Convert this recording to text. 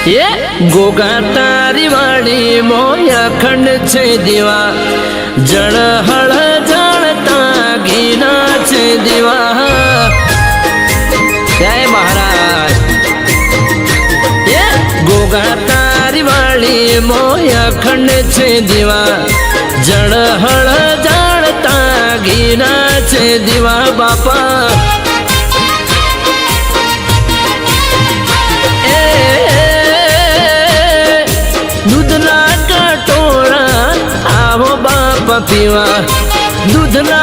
ये गोगा तारी वाली मोया खंड छे दीवा जड़ हड़ जड़ता घीना छे दीवा। जय महाराज। ये गोगा तारी वाली मोया खंड छे दीवा जड़ हड़ जड़ता घीना छे दीवा बापा। दूधना कटोरा आओ बाप पीवा दूधना